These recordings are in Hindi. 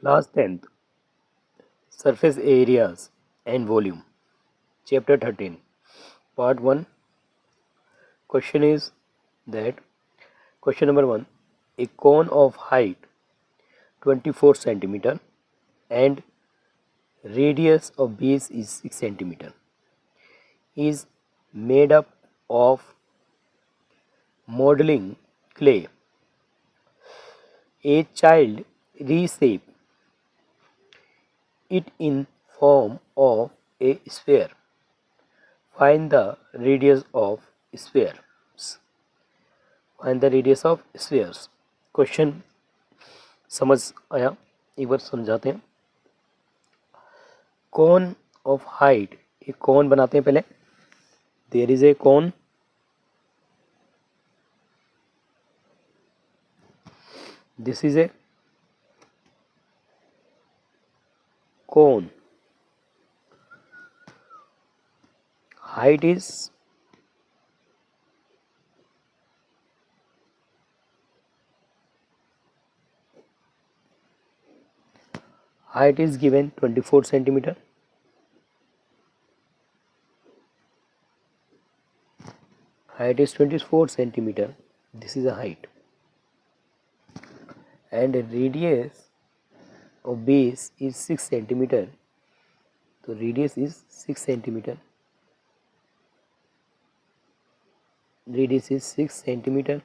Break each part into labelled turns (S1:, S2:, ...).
S1: Class 10th Surface Areas and Volume. Chapter 13. Part 1. Question is that question number 1. A cone of height 24 centimeter and radius of base is 6 centimeter is made up of modeling clay. A child reshape it in form of a sphere. Find the radius of spheres. Find the radius of spheres. Question समझ आया? एक बार समझाते हैं. कोन ऑफ हाइट, एक कोन बनाते हैं पहले. There is a cone. This is a cone. Height is given 24 centimeter. Height is 24 centimeter. This is a height. And radius of base is 6 centimeter. So radius is 6 centimeter. Radius is 6 centimeter.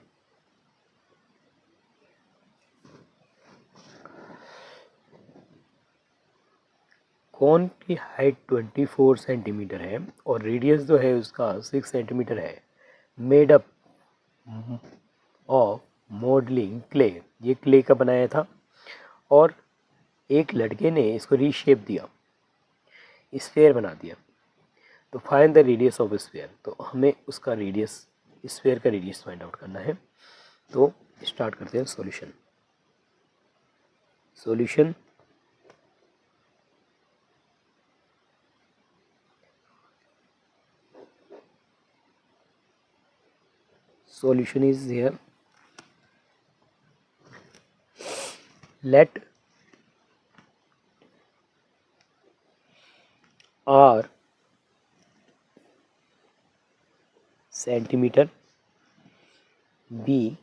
S1: कोन की हाइट 24 सेंटीमीटर है और रेडियस जो है उसका 6 सेंटीमीटर है. Made up of modelling clay. ये क्ले का बनाया था और एक लड़के ने इसको रीशेप दिया, स्फीयर बना दिया. तो find the radius of sphere. तो हमें उसका रेडियस, स्फीयर का रेडियस फाइंड आउट करना है. तो स्टार्ट करते हैं solution. Solution is here. Let R centimeter be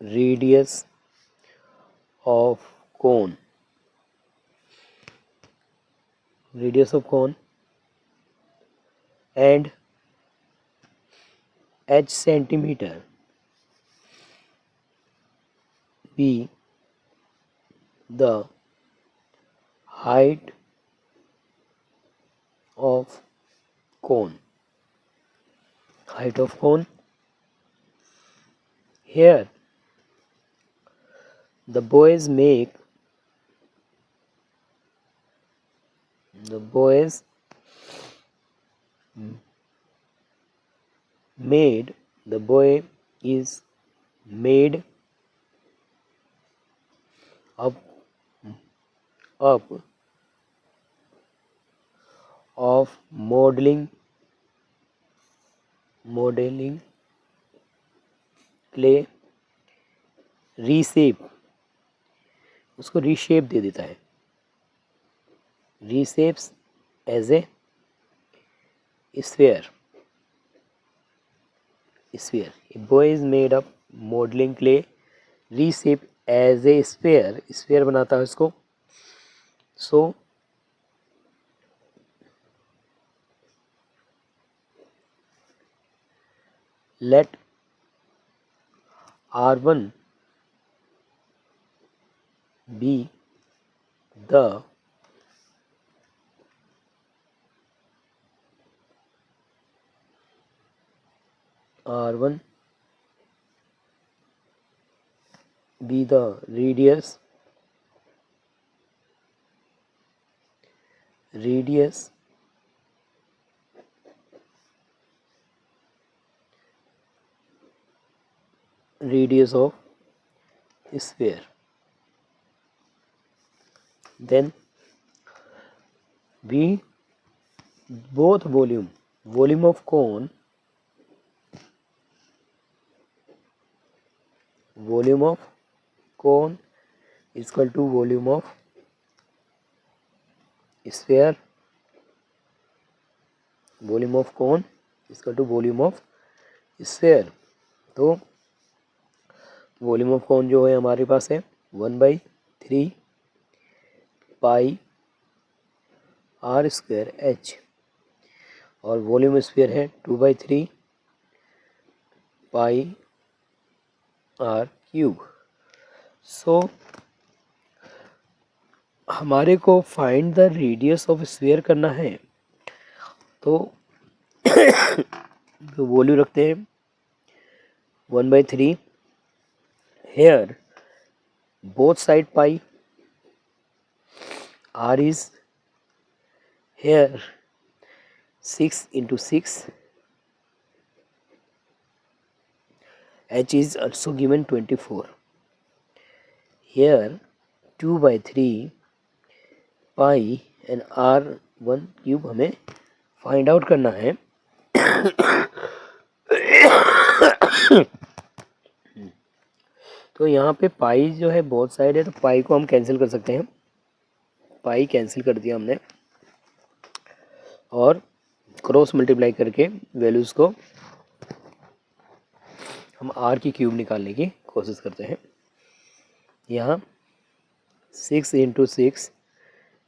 S1: radius of cone. Radius of cone and h centimeter be the height of cone. Height of cone. Here the boys made the boy is made up of modeling clay. Reshape, उसको रीशेप दे देता है. Reshapes as a sphere. A boy is made up modeling clay. Reshape as a sphere. Sphere बनाता है उसको. So let R1 be the radius of sphere. Then we both volume of cone, volume of cone is equal to volume of sphere, volume of cone इसका टू वॉल्यूम ऑफ स्फेयर। तो वॉल्यूम ऑफ कौन जो है हमारे पास है 1/3 पाई आर स्क्वायर एच, और वॉल्यूम स्फीयर है 2/3 पाई आर क्यूब। सो हमारे को find the radius of sphere करना है, तो वॉल्यूम रखते हैं 1/3, here both side pi, r is here 6 into 6, h is also given 24, here 2/3 pi and r1 cube हमें फाइंड आउट करना है। तो यहाँ पे पाई जो है बोथ साइड है, तो पाई को हम कैंसिल कर सकते हैं, पाई कैंसिल कर दिया हमने, और क्रॉस मल्टीप्लाई करके वैल्यूज़ को हम r की क्यूब निकालने की कोशिश करते हैं। यहाँ 6 into 6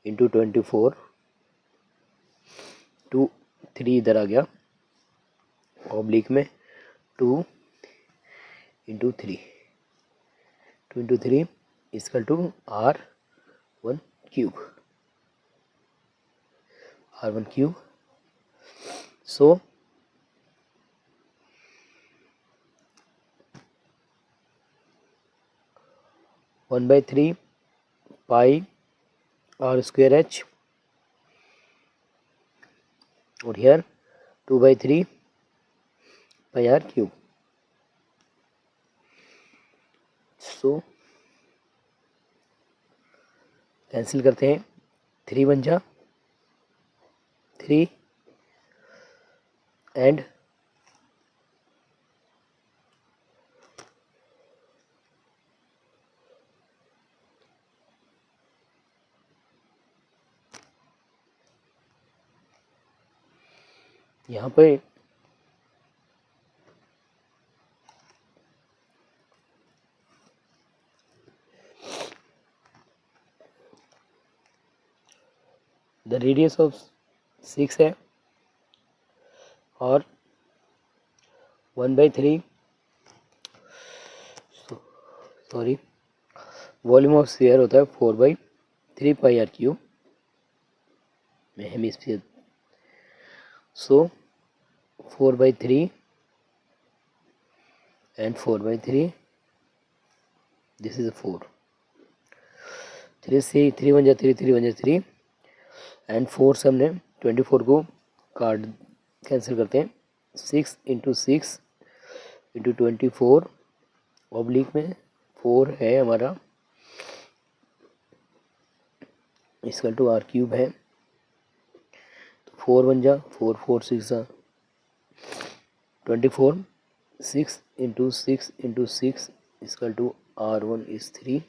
S1: into 24, 2 3 इधर आ गया, ऑब्लिक में 2 into 3, 2 into 3 equal to r1 cube, r1 cube. So one by three pi r square h, और here 2/3 pi r cube. So cancel करते हैं, 3 बन जा 3 एंड यहाँ पे द रेडियस ऑफ 6 है, और 1/3 सॉरी वॉल्यूम ऑफ स्फीयर होता है 4/3 पाई आर क्यूब में hemisphere. So 4/3 and 4/3, this is a 4, 3 बन जा 3 बन जा 3 एंड 4 से हमने 24 को कार्ड कैंसिल करते हैं, 6 into 6 into 24, ऑब्लिक में 4 है हमारा, इसका टू आर क्यूब है, तो 4 बन जा 4 4 6 24, 6 into 6 into 6 equal to r1 is 3.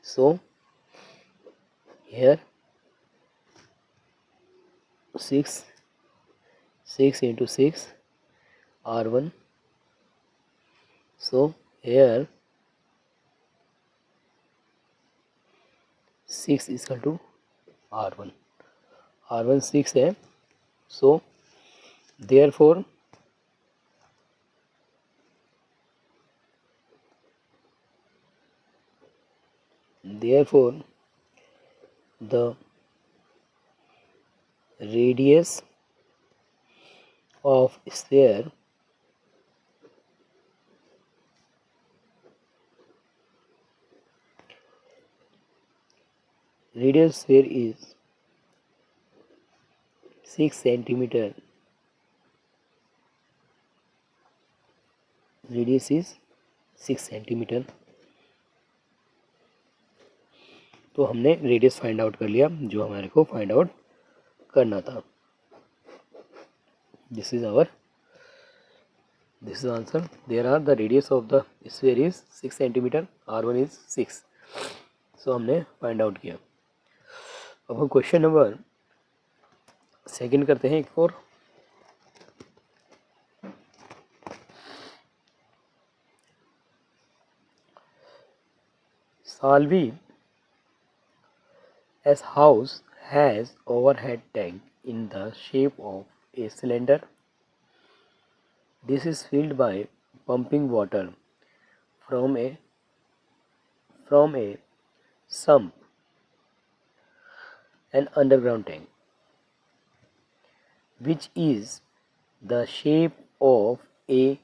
S1: So here 6 into 6 r1. So here 6 is equal to r1. r1 6 है, so therefore the radius of sphere is 6 centimeter. Radius is 6 centimeter. तो हमने रेडियस फाइंड आउट कर लिया जो हमारे को फाइंड आउट करना था। This is our This is answer. There are the radius of the sphere is 6 cm, r1 is 6. So हमने फाइंड आउट किया. अब हम क्वेश्चन नंबर सेकंड करते हैं एक और. Salvi as house has overhead tank in the shape of a cylinder. This is filled by pumping water from a sump, an underground tank, which is the shape of a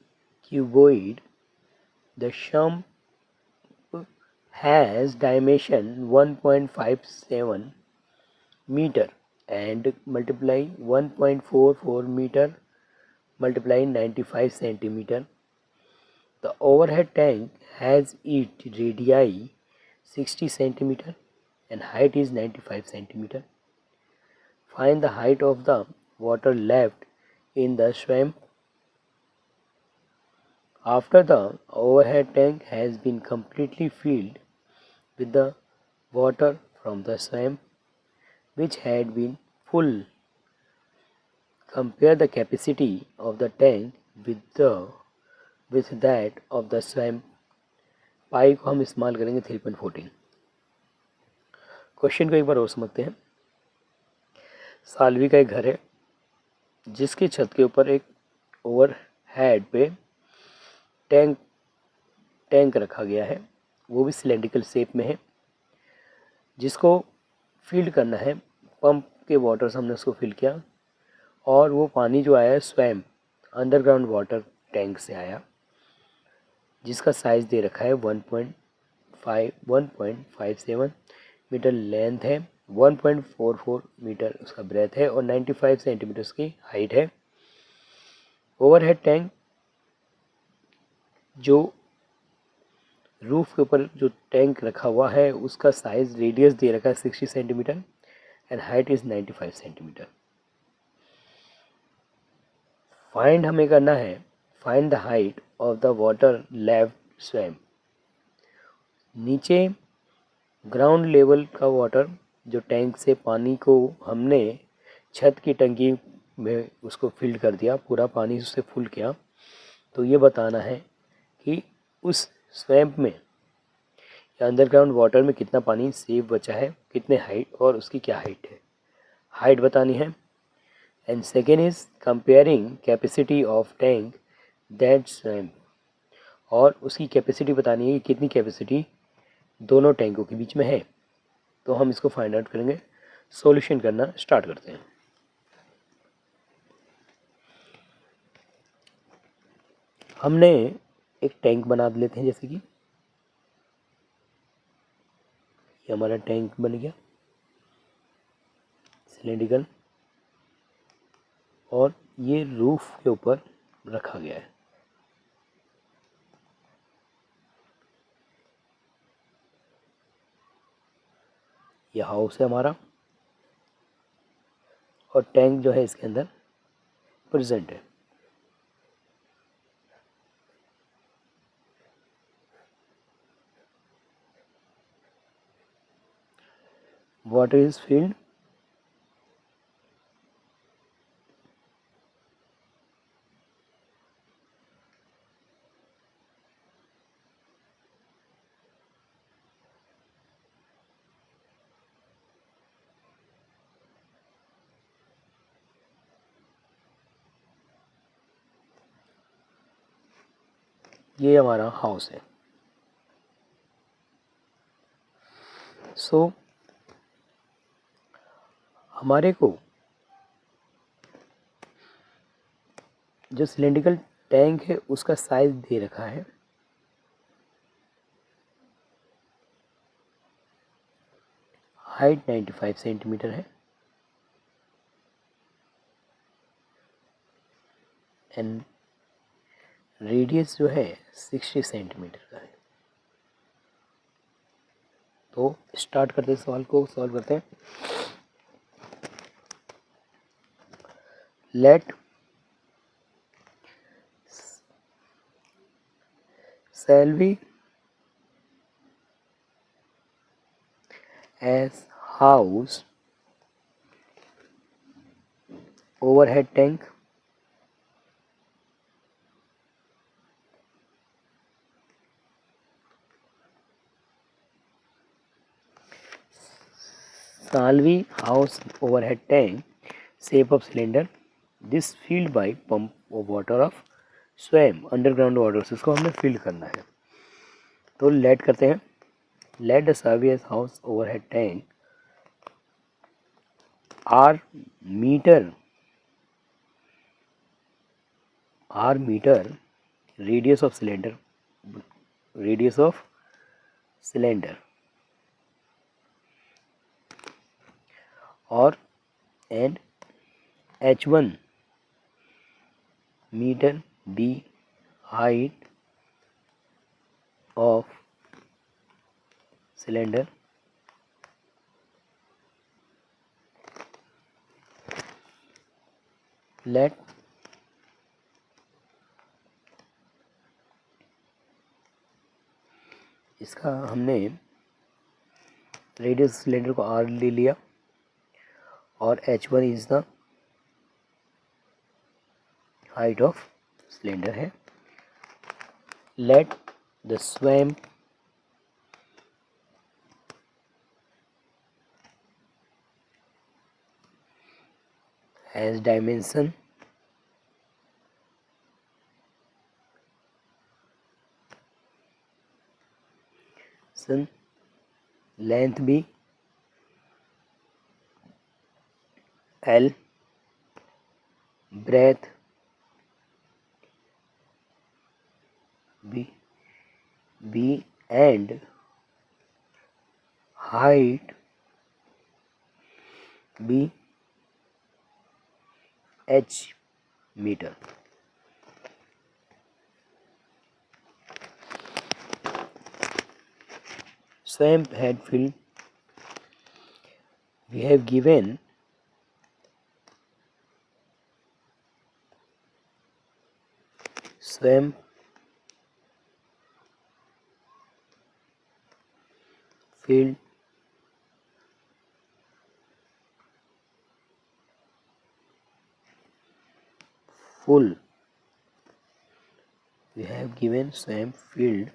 S1: cuboid. The sump has dimension 1.57 meter and multiply 1.44 meter multiply 95 centimeter. The overhead tank has its radii 60 centimeter and height is 95 centimeter. Find the height of the water left in the swamp. After the overhead tank has been completely filled with the water from the swamp, which had been full, compare the capacity of the tank with that of the swamp. पाई को हम इस्तेमाल करेंगे 3.14. क्वेश्चन को एक बार और समझते हैं. साल्वी का एक घर है जिसकी छत के ऊपर एक ओवरहेड पे टैंक रखा गया है. वो भी सिलेंड्रिकल शेप में है, जिसको फील्ड करना है. पंप के वाटर से हमने उसको फिल किया और वो पानी जो आया है स्वयं अंडरग्राउंड वाटर टैंक से आया, जिसका साइज़ दे रखा है 1.57 मीटर लेंथ है, 1.44 मीटर उसका ब्रेथ है और 95 सेंटीमीटर उसकी हाइट है. ओवरहेड टैंक जो रूफ के ऊपर जो टैंक रखा हुआ है उसका साइज रेडियस दे रखा है 60 centimetre and height is 95 centimetre. Find हमें करना है, find the height of the water left swamp. नीचे ग्राउंड लेवल का वाटर जो टैंक से पानी को हमने छत की टंकी में उसको फिल कर दिया, पूरा पानी उससे फुल किया. तो ये बताना है कि उस स्वैम्प में या अंडरग्राउंड वाटर में कितना पानी सेव बचा है, कितने हाइट और उसकी क्या हाइट है, हाइट बतानी है. And second is comparing capacity of tank that swamp, और उसकी कैपेसिटी बतानी है कि कितनी कैपेसिटी दोनों टैंकों के बीच में है. तो हम इसको फाइंड आउट करेंगे. सॉल्यूशन करना स्टार्ट करते हैं. हमने एक टैंक बना लेते हैं, जैसे कि ये हमारा टैंक बन गया सिलेंड्रिकल और ये रूफ के ऊपर रखा गया है. ये हाउस है हमारा और टैंक जो है इसके अंदर प्रेजेंट है. वाटर इज filled ये हमारा हाउस है. सो हमारे को जो सिलेंड्रिकल टैंक है उसका साइज दे रखा है. हाइट 95 सेंटीमीटर है एंड रेडियस जो है 60 सेंटीमीटर का है. तो स्टार्ट करते हैं, सवाल को सॉल्व करते हैं. Let shall we as house overhead tank? Salvi house overhead tank, shape of cylinder. This filled by pump of water of स्वयं अंडरग्राउंड वाटर से इसको हमें फील्ड करना है। तो लेट करते हैं, let the service house overhead tank r metre radius of cylinder और and h1 metre be height of cylinder let इसका हमने रेडियस सिलेंडर को r ले लिया और h1 is the height of cylinder है। Let the sump has dimension length भी L, breadth B and height B H meter. Swamp head fill, we have given swamp field full, we have given swamp field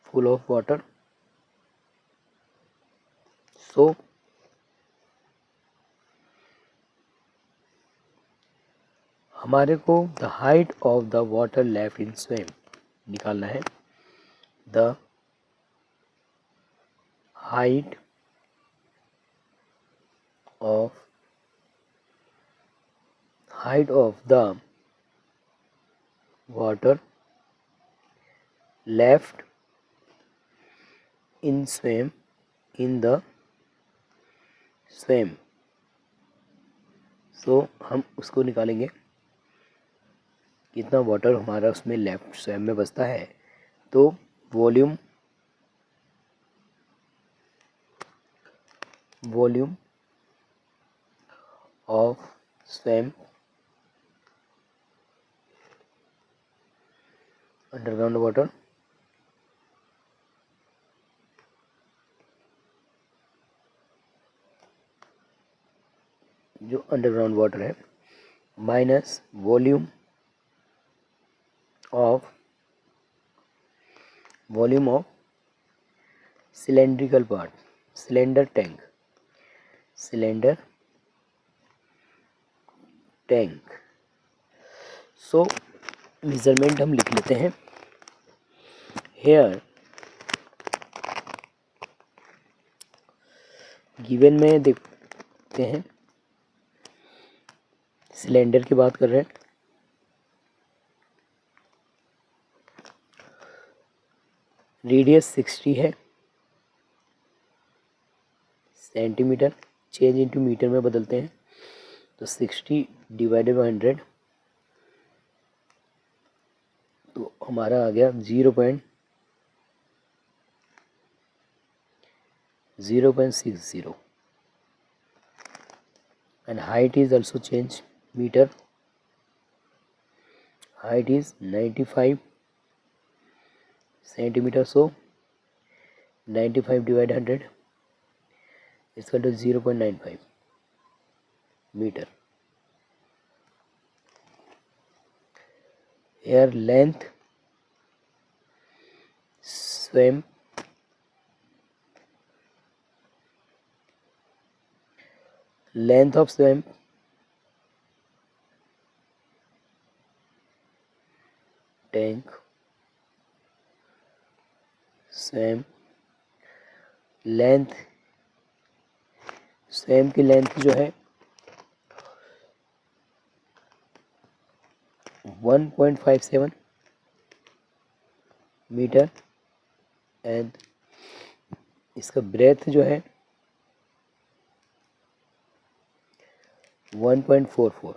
S1: full of water. So हमारे को the height of the water left in sump निकालना है। The height of the water left in sump in the sump. So हम उसको निकालेंगे कितना वाटर हमारा उसमें लेफ्ट स्वैम में बचता है। तो volume of swum underground water जो अंडरग्राउंड वाटर है minus volume of cylindrical part cylinder tank. So measurement हम लिख लेते हैं। हेयर गिवन में देखते हैं, सिलेंडर की बात कर रहे हैं। रेडियस 60 है, सेंटीमीटर चेंज इनटू मीटर में बदलते हैं तो 60 डिवाइडेड बाई 100 तो हमारा आ गया 0.60 and height is also changed meter. Height is 95 centimeter, so 95 divide 100 इसका तो 0.95 meter. Here length swim length of swim tank swim length swim की लेंथ जो है 1.57 मीटर एंड इसका ब्रेथ जो है 1.44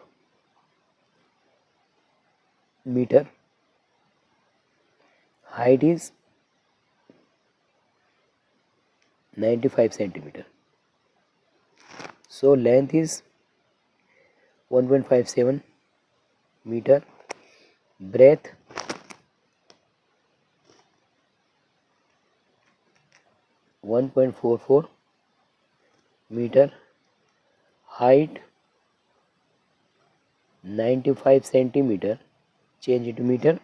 S1: meter. Height is 95 centimeter. So length is 1.57 meter, breadth 1.44 meter, height 95 centimeter, change it to meter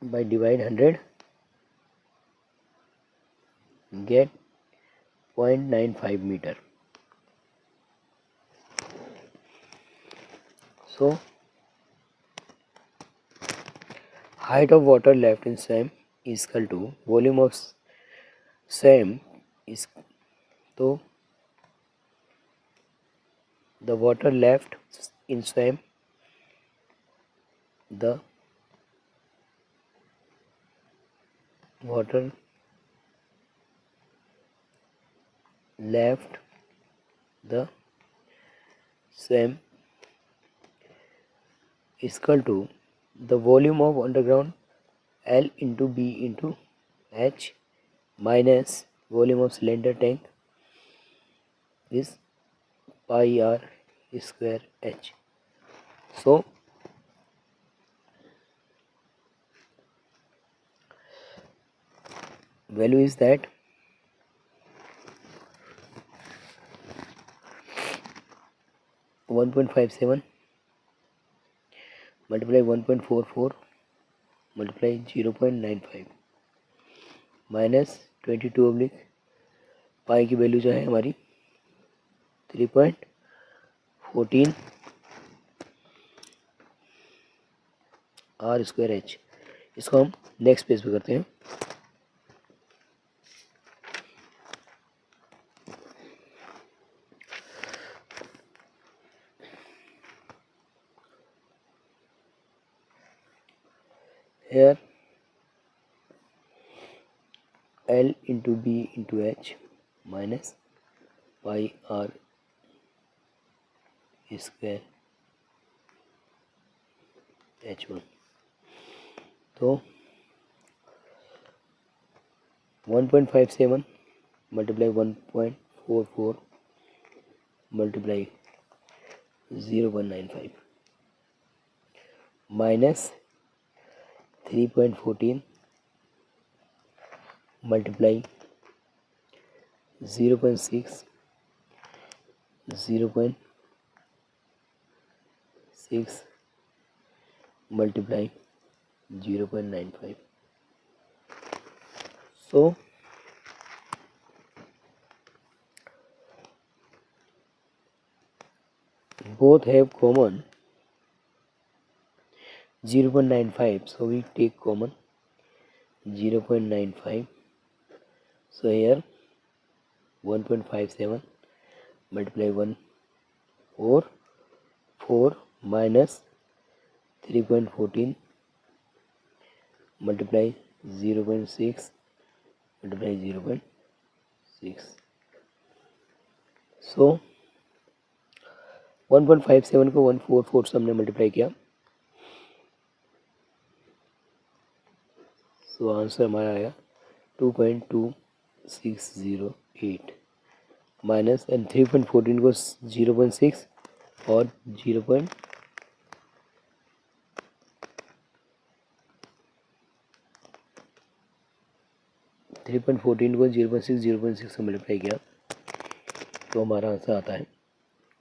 S1: by divide 100, get 0.95 meter. So height of water left in swam is equal to volume of swam is, so the water left in swam, the water left the swam is equal to the volume of underground L into B into H minus volume of cylinder tank is pi r square H. So value is that 1.57 multiply 1.44 multiply 0.95 minus 22 पाई की वैल्यू जो है हमारी 3.14 आर स्क्वायर एच. इसको हम नेक्स्ट पेज पे करते हैं. Here L into B into H minus pi r square H1. तो 1.57 multiply 1.44 multiply 0.95 minus 3.14 multiply 0.6 multiply 0.95. So both have common 0.95, so we take common 0.95. So here 1.57 multiply 1.44 minus 3.14 multiply 0.6 multiply 0.6. So 1.57 को 144 से हमने मल्टीप्लाई किया, सो आंसर हमारा आया 2.2608 माइनस एंड 3.14 को 0.6 और 0.6 3.14 को 0.6 से मल्टीप्लाई किया तो हमारा आंसर आता है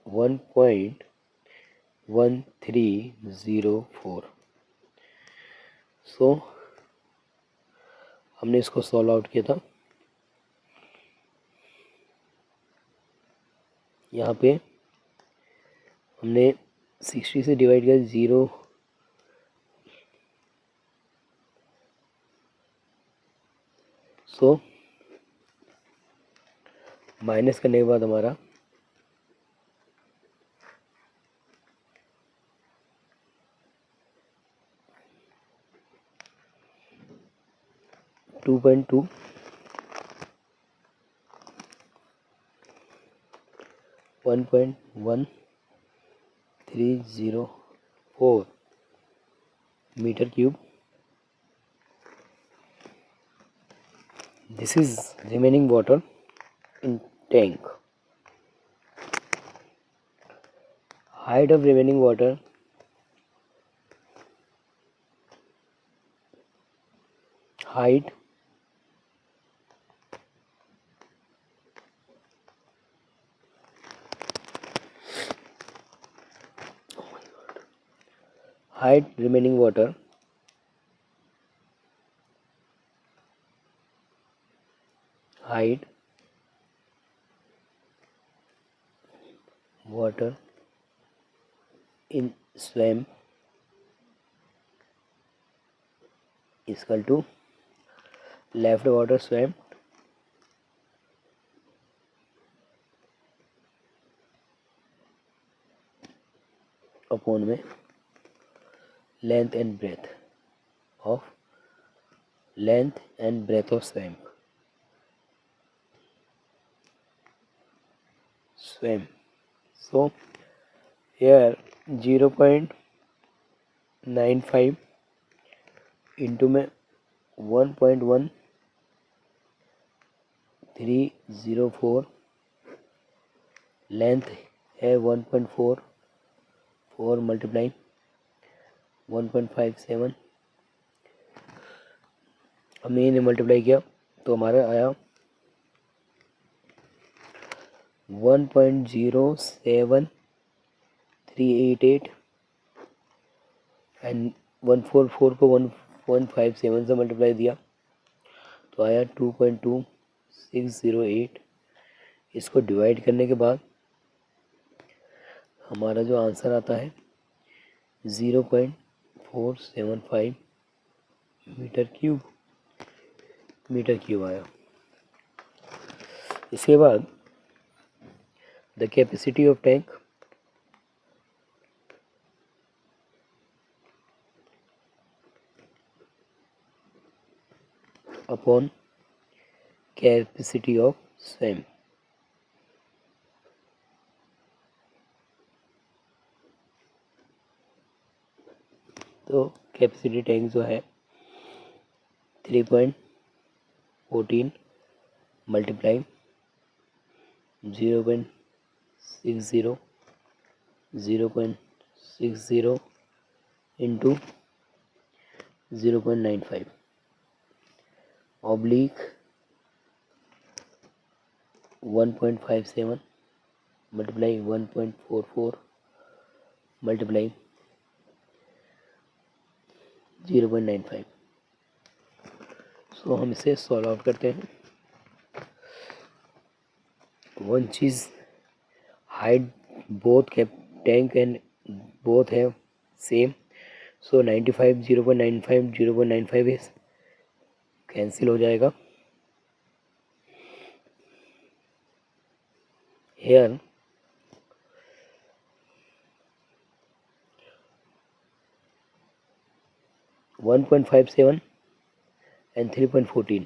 S1: 1.1304। सो हमने इसको सॉल्व आउट किया था। यहाँ पे हमने 60 से डिवाइड किया 0, सो माइनस करने के बाद हमारा 2.2 1.1304 meter cube. This is remaining water in tank. Height of remaining water height remaining water height water in swamp is equal to left water swamp upon में length and breadth of swamp. So here 0.95 into में 1.1304, लेंथ है 1.44 मल्टीप्लाई 1.57। हमने इन्हें मल्टीप्लाई किया तो हमारा आया 1.07388 एंड 144 को 1.57 से मल्टीप्लाई दिया तो आया 2.2608। इसको डिवाइड करने के बाद हमारा जो आंसर आता है 0.475 मीटर क्यूब आया। इसके बाद the capacity of tank upon capacity of swamp. तो कैपेसिटी टैंक जो है 3.14 multiply 0.60 into 0.95 oblique 1.57 multiply 1.44 multiply 0.95। So हम इसे सॉल्व आउट करते हैं। वन चीज़ height both tank and both है सेम, सो 95 0.95 इस कैंसिल हो जाएगा। Here 1.57 and 3.14।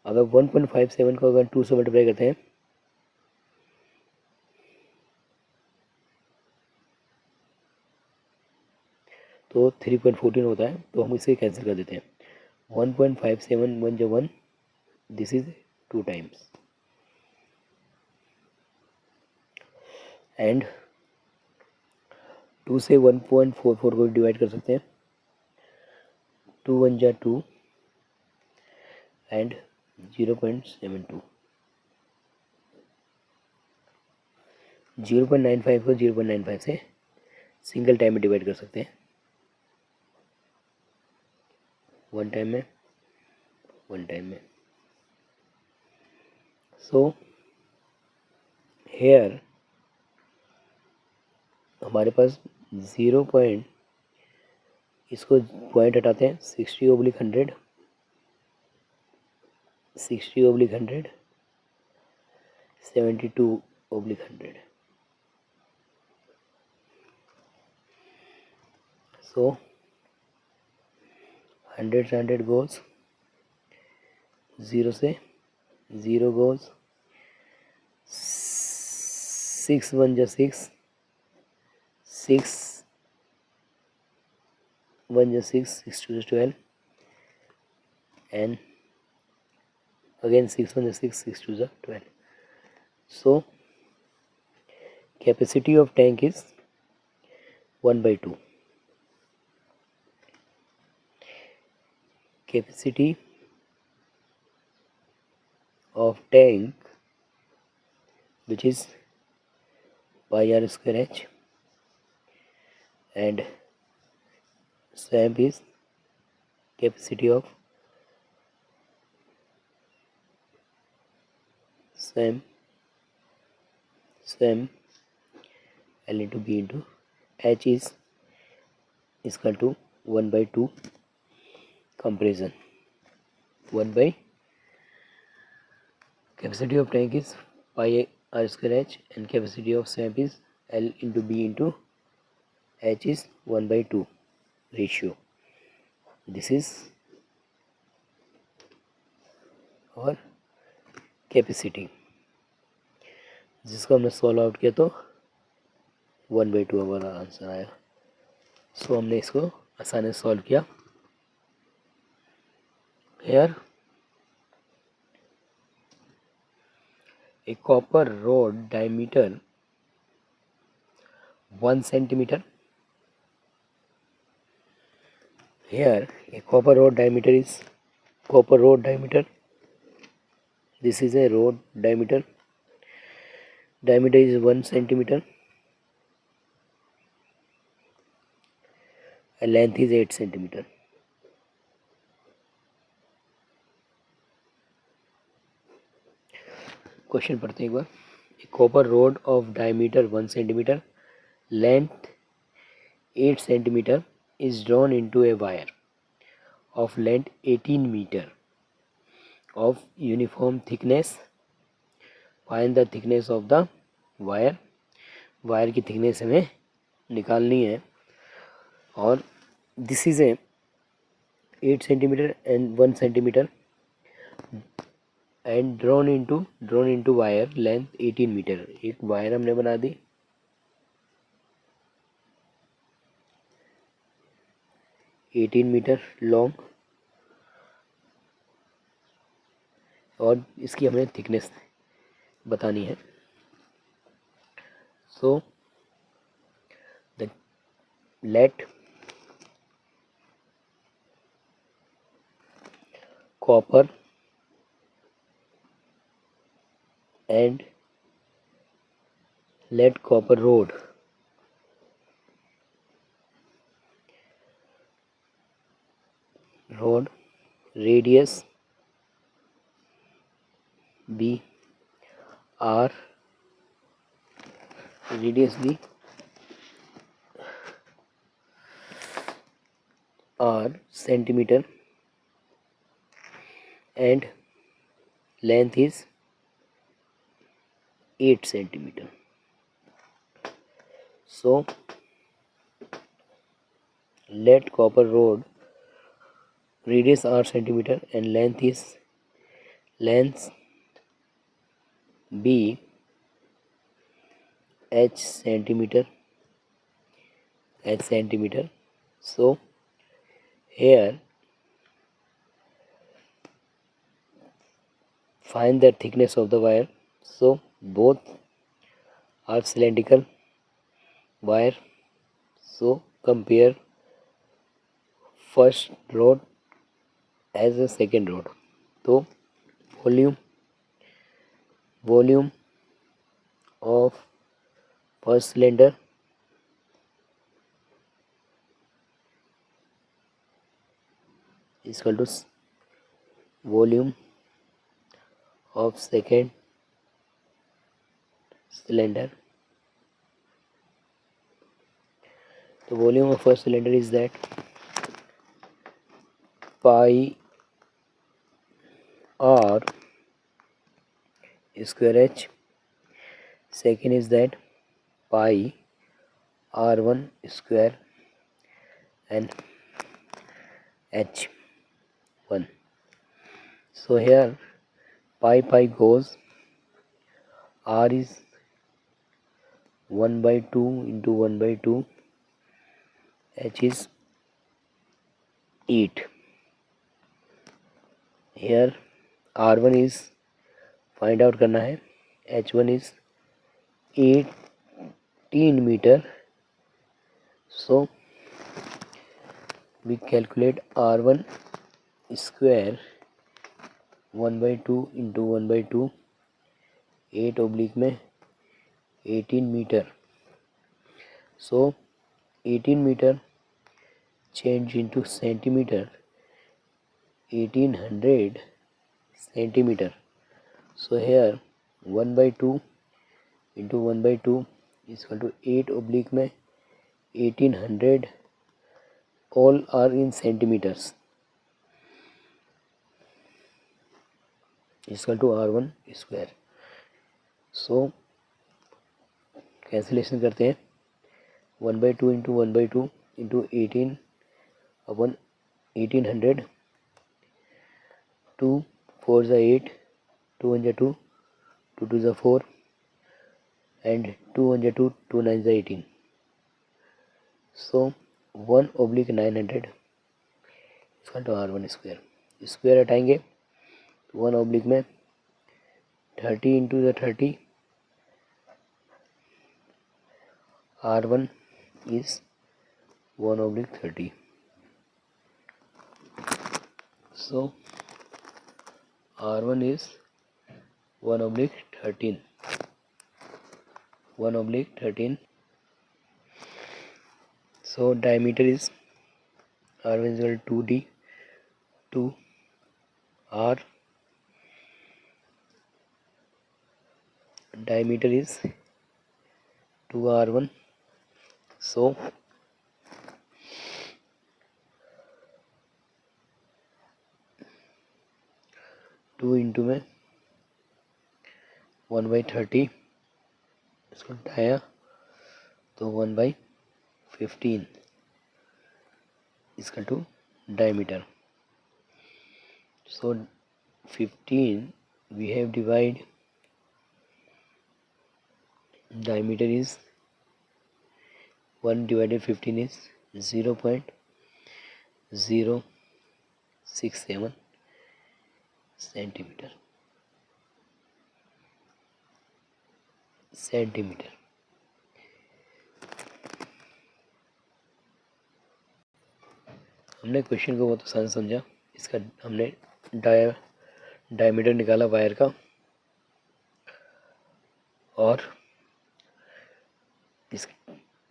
S1: अगर 1.57 को अगर 2 से मल्टीप्लाई करते हैं तो 3.14 होता है, तो हम इसे कैंसिल कर देते हैं। 1.57 1 जो 1, दिस इज 2 टाइम्स एंड 2 से 1.44 को डिवाइड कर सकते हैं। 2 1 जा 2, एंड 0.72। 0.95 को 0.95 से सिंगल टाइम में डिवाइड कर सकते हैं, वन टाइम में। सो हेयर हमारे पास 0 पॉइंट, इसको पॉइंट हटाते हैं, 60/100, 60/100, 72/100। सो 100 से 100 goes, 0 से 0 goes, 6 1 जा 6, 6 1 जा 6, 6 2 जा 12, and again 6 1 जा 6, 6 2 जा 12. So capacity of tank is 1/2. Capacity of tank, which is pi r square h, and SWAMP is capacity of SWAMP L into B into H is equal to 1/2 compression. 1 by capacity of tank is pi r square h, and capacity of SWAMP is L into B into H is 1/2 ratio. This is our capacity, जिसको हमने सॉल्व आउट किया तो 1/2 हमारा आंसर आया। सो हमने इसको आसानी से सॉल्व किया। Here a copper rod diameter 1 centimeter. Here a copper rod diameter is copper rod diameter. This is a rod diameter. Diameter is 1 centimeter. And length is 8 centimeter. Question पढ़ते हैं एक बार। A copper rod of diameter 1 centimeter, length 8 centimeter is drawn into a wire of length 18 meter of uniform thickness. Find the thickness of the wire. Wire की थिकनेस हमें निकालनी है, और this is a 8 centimeter and 1 centimeter and drawn into wire length 18 meter. एक वायर हमने बना दी, 18 मीटर लॉन्ग, और इसकी हमें थिकनेस बतानी है। So the let copper and let copper rod radius be r, radius be r centimeter, and length is 8 centimeter. So let copper rod radius r centimeter and length be h centimeter. So here find the thickness of the wire. So both are cylindrical wire, so compare first rod as a second rod. तो volume of first cylinder equal to volume of second cylinder. The volume of first cylinder is that pi r square h. Second is that pi r1 square and h1. So here pi goes, r is 1 by 2 into 1 by 2, h is 8. Here r1 is find out करना है, h1 is 18 meter. So we calculate r1 square 1 by 2 into 1 by 2, 8 oblique में 18 meter. So 18 meter change into centimeter, 1800 centimeter. So here 1 by 2 into 1 by 2 is equal to 8 oblique में 1800, all are in centimeters, is equal to r1 square. So cancellation करते हैं, 1 by 2 into 1 by 2 into 18 upon 1800, 2 4 is 8, 2 1 is 2, 2 2 is 4, and 2 1 is 2, 2 9 is 18. So 1 oblique 900 is equal to r1 square. Square हटाएंगे, 1 oblique में 30 into the 30, r1 is 1 oblique 30. So r1 is 1 oblique 13. 1 oblique 13. So diameter is r1 is equal to 2d, 2 r. Diameter is 2r1. So 2 into में 1 by 30 इसको उठाया तो 1 by 15 इसका to diameter. So 15 we have divide, diameter is 1 divided 15 is 0.067 centimeter. हमने क्वेश्चन को बहुत आसान समझा. इसका हमने डायमीटर निकाला वायर का, और इस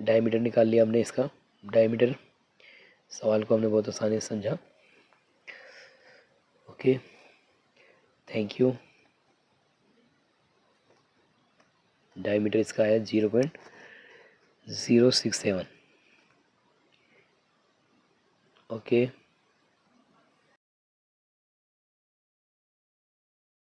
S1: डायमीटर निकाल लिया हमने. इसका डायमीटर सवाल को हमने बहुत आसानी से समझा. Okay, thank you. डायमीटर इसका है 0.067. ओके.